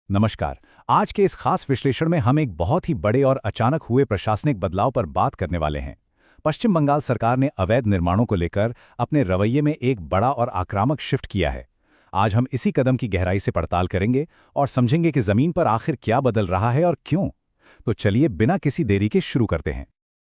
नमस्कार। आज के इस खास विश्लेषण में हम एक बहुत ही बड़े और अचानक हुए प्रशासनिक बदलाव पर बात करने वाले हैं। पश्चिम बंगाल सरकार ने अवैध निर्माणों को लेकर अपने रवैये में एक बड़ा और आक्रामक शिफ्ट किया है। आज हम इसी कदम की गहराई से पड़ताल करेंगे और समझेंगे कि जमीन पर आखिर क्या बदल रहा है और क्यों। तो चलिए बिना किसी देरी के शुरू करते हैं।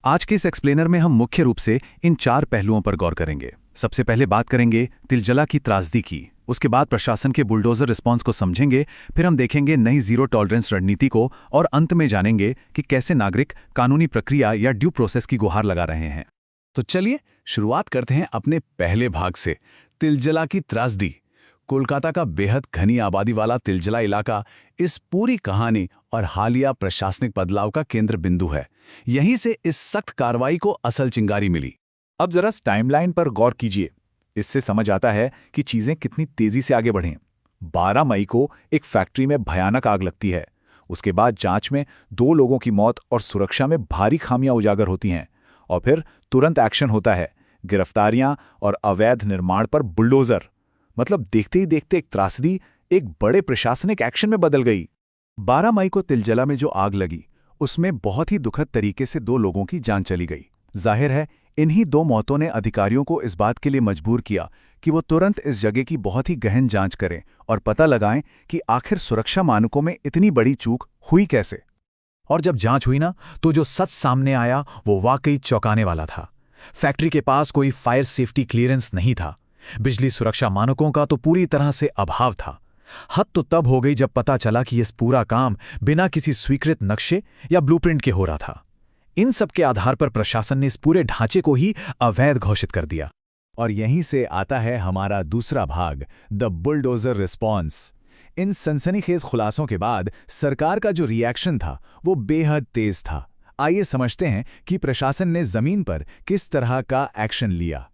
आज के इस एक्सप्लेनर में हम मुख्य रूप से इन 4 पहलुओं पर गौर करेंगे। सबसे पहले बात करेंगे तिलजला की त्रासदी की, उसके बाद प्रशासन के बुलडोजर रिस्पांस को समझेंगे, फिर हम देखेंगे नई जीरो टॉलरेंस रणनीति को और अंत में जानेंगे कि कैसे नागरिक कानूनी प्रक्रिया या ड्यू प्रोसेस की गुहार लगा रहे हैं। तो चलिए शुरुआत करते हैं अपने पहले भाग से, तिलजला की त्रासदी। कोलकाता का बेहद घनी आबादी वाला तिलजला इलाका इस पूरी कहानी और हालिया प्रशासनिक बदलाव का केंद्र बिंदु है। यहीं से इस सख्त कार्रवाई को असल चिंगारी मिली। अब जरा टाइमलाइन पर गौर कीजिए। इससे समझ आता है कि चीजें कितनी तेजी से आगे बढ़ें। 12 मई को एक फैक्ट्री में भयानक आग लगती है। उसके बाद जांच में 2 लोगों की मौत और सुरक्षा में भारी खामियां उजागर होती हैं। और फिर तुरंत एक्शन होता है, गिरफ्तारियां और अवैध निर्माण पर बुलडोजर। मतलब देखते ही देखते एक त्रासदी एक बड़े प्रशासनिक एक्शन में बदल गई। 12 मई को तिलजला में जो आग लगी, उसमें बहुत ही दुखद तरीके से 2 लोगों की जान चली गई। जाहिर है इन्हीं 2 मौतों ने अधिकारियों को इस बात के लिए मजबूर किया कि वो तुरंत इस जगह की बहुत ही गहन जांच करें और पता लगाएं कि आखिर सुरक्षा मानकों में इतनी बड़ी चूक हुई कैसे। और जब जांच हुई ना, तो जो सच सामने आया वो वाकई चौंकाने वाला था। फैक्ट्री के पास कोई फायर सेफ्टी क्लियरेंस नहीं था। बिजली सुरक्षा मानकों का तो पूरी तरह से अभाव था। हद तो तब हो गई जब पता चला कि यह पूरा काम बिना किसी स्वीकृत नक्शे या ब्लूप्रिंट के हो रहा था। इन सब के आधार पर प्रशासन ने इस पूरे ढांचे को ही अवैध घोषित कर दिया। और यहीं से आता है हमारा दूसरा भाग, द बुलडोजर रिस्पॉन्स। इन सनसनीखेज खुलासों के बाद सरकार का जो रिएक्शन था वो बेहद तेज था। आइए समझते हैं कि प्रशासन ने जमीन पर किस तरह का एक्शन लिया।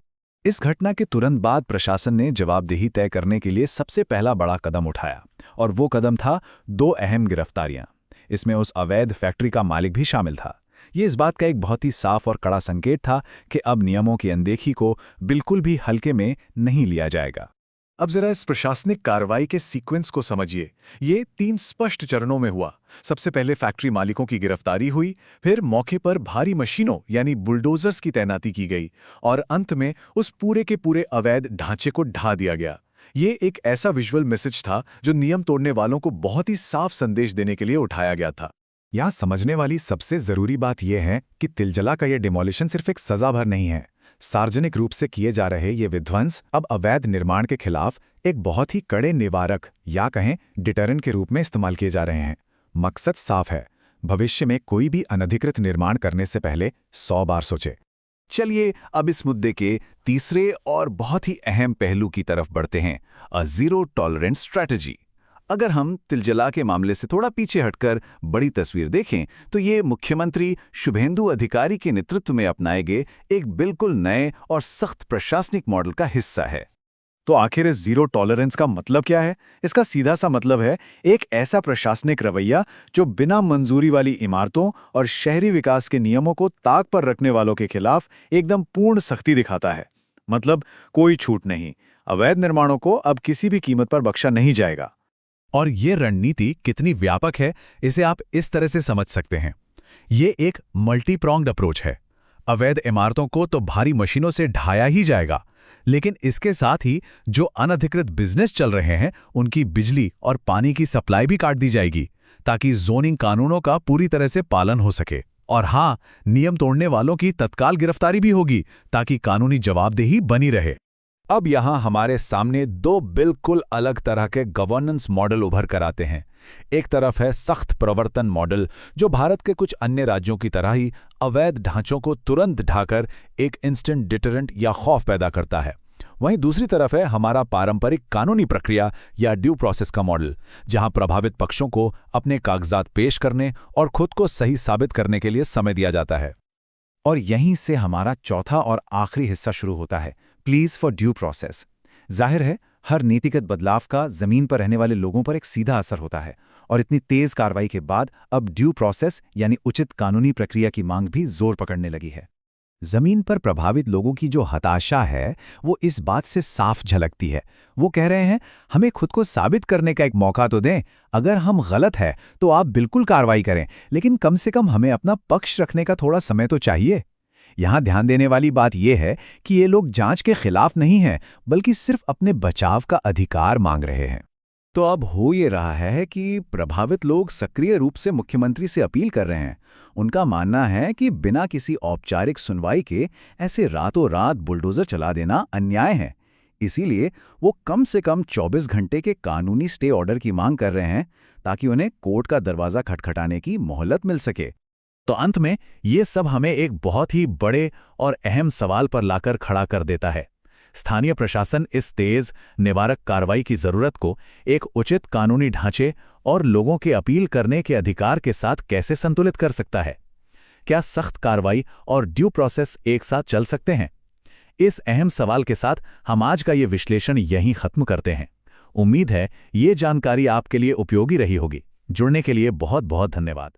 इस घटना के तुरंत बाद प्रशासन ने जवाबदेही तय करने के लिए सबसे पहला बड़ा कदम उठाया, और वो कदम था 2 अहम गिरफ्तारियां। इसमें उस अवैध फैक्ट्री का मालिक भी शामिल था। ये इस बात का एक बहुत ही साफ और कड़ा संकेत था कि अब नियमों की अनदेखी को बिल्कुल भी हल्के में नहीं लिया जाएगा। अब जरा इस प्रशासनिक कार्रवाई के सीक्वेंस को समझिए। ये 3 स्पष्ट चरणों में हुआ। सबसे पहले फैक्ट्री मालिकों की गिरफ्तारी हुई, फिर मौके पर भारी मशीनों यानी बुलडोजर्स की तैनाती की गई, और अंत में उस पूरे के पूरे अवैध ढांचे को ढा दिया गया। ये एक ऐसा विजुअल मैसेज था जो नियम तोड़ने वालों को बहुत ही साफ संदेश देने के लिए उठाया गया था। यहाँ समझने वाली सबसे जरूरी बात यह है कि तिलजला का यह डिमोलिशन सिर्फ एक सजा भर नहीं है। सार्वजनिक रूप से किए जा रहे ये विध्वंस अब अवैध निर्माण के खिलाफ एक बहुत ही कड़े निवारक या कहें डिटरेंट के रूप में इस्तेमाल किए जा रहे हैं। मकसद साफ है, भविष्य में कोई भी अनधिकृत निर्माण करने से पहले 100 बार सोचे। चलिए अब इस मुद्दे के तीसरे और बहुत ही अहम पहलू की तरफ बढ़ते हैं, अ जीरो टॉलरेंस स्ट्रैटेजी। अगर हम तिलजला के मामले से थोड़ा पीछे हटकर बड़ी तस्वीर देखें, तो ये मुख्यमंत्री शुभेंदु अधिकारी के नेतृत्व में अपनाए गए एक बिल्कुल नए और सख्त प्रशासनिक मॉडल का हिस्सा है। तो आखिर इस जीरो टॉलरेंस का मतलब क्या है? इसका सीधा सा मतलब है एक ऐसा प्रशासनिक रवैया जो बिना मंजूरी वाली इमारतों और शहरी विकास के नियमों को ताक पर रखने वालों के खिलाफ एकदम पूर्ण सख्ती दिखाता है। मतलब कोई छूट नहीं, अवैध निर्माणों को अब किसी भी कीमत पर बख्शा नहीं जाएगा। और ये रणनीति कितनी व्यापक है, इसे आप इस तरह से समझ सकते हैं। ये एक मल्टी प्रॉन्ग्ड अप्रोच है। अवैध इमारतों को तो भारी मशीनों से ढाया ही जाएगा, लेकिन इसके साथ ही जो अनधिकृत बिजनेस चल रहे हैं उनकी बिजली और पानी की सप्लाई भी काट दी जाएगी, ताकि जोनिंग कानूनों का पूरी तरह से पालन हो सके। और हाँ, नियम तोड़ने वालों की तत्काल गिरफ्तारी भी होगी, ताकि कानूनी जवाबदेही बनी रहे। अब यहाँ हमारे सामने 2 बिल्कुल अलग तरह के गवर्नेंस मॉडल उभर कर आते हैं। एक तरफ है सख्त प्रवर्तन मॉडल, जो भारत के कुछ अन्य राज्यों की तरह ही अवैध ढांचों को तुरंत ढाकर एक इंस्टेंट डिटरेंट या खौफ पैदा करता है। वहीं दूसरी तरफ है हमारा पारंपरिक कानूनी प्रक्रिया या ड्यू प्रोसेस का मॉडल, जहां प्रभावित पक्षों को अपने कागजात पेश करने और खुद को सही साबित करने के लिए समय दिया जाता है। और यहीं से हमारा चौथा और आखिरी हिस्सा शुरू होता है, प्लीज फॉर ड्यू प्रोसेस। जाहिर है हर नीतिगत बदलाव का जमीन पर रहने वाले लोगों पर एक सीधा असर होता है, और इतनी तेज कार्रवाई के बाद अब ड्यू प्रोसेस यानी उचित कानूनी प्रक्रिया की मांग भी जोर पकड़ने लगी है। जमीन पर प्रभावित लोगों की जो हताशा है वो इस बात से साफ झलकती है। वो कह रहे हैं, हमें खुद को साबित करने का एक मौका तो दें। अगर हम गलत है तो आप बिल्कुल कार्रवाई करें, लेकिन कम से कम हमें अपना पक्ष रखने का थोड़ा समय तो चाहिए। यहाँ ध्यान देने वाली बात यह है कि ये लोग जांच के खिलाफ नहीं हैं, बल्कि सिर्फ अपने बचाव का अधिकार मांग रहे हैं। तो अब हो ये रहा है कि प्रभावित लोग सक्रिय रूप से मुख्यमंत्री से अपील कर रहे हैं। उनका मानना है कि बिना किसी औपचारिक सुनवाई के ऐसे रातों रात बुलडोजर चला देना अन्याय है। इसीलिए वो कम से कम 24 घंटे के कानूनी स्टे ऑर्डर की मांग कर रहे हैं, ताकि उन्हें कोर्ट का दरवाजा खटखटाने की मोहलत मिल सके। तो अंत में ये सब हमें एक बहुत ही बड़े और अहम सवाल पर लाकर खड़ा कर देता है। स्थानीय प्रशासन इस तेज निवारक कार्रवाई की जरूरत को एक उचित कानूनी ढांचे और लोगों के अपील करने के अधिकार के साथ कैसे संतुलित कर सकता है? क्या सख्त कार्रवाई और ड्यू प्रोसेस एक साथ चल सकते हैं? इस अहम सवाल के साथ हम आज का ये विश्लेषण यहीं खत्म करते हैं। उम्मीद है ये जानकारी आपके लिए उपयोगी रही होगी। जुड़ने के लिए बहुत बहुत धन्यवाद।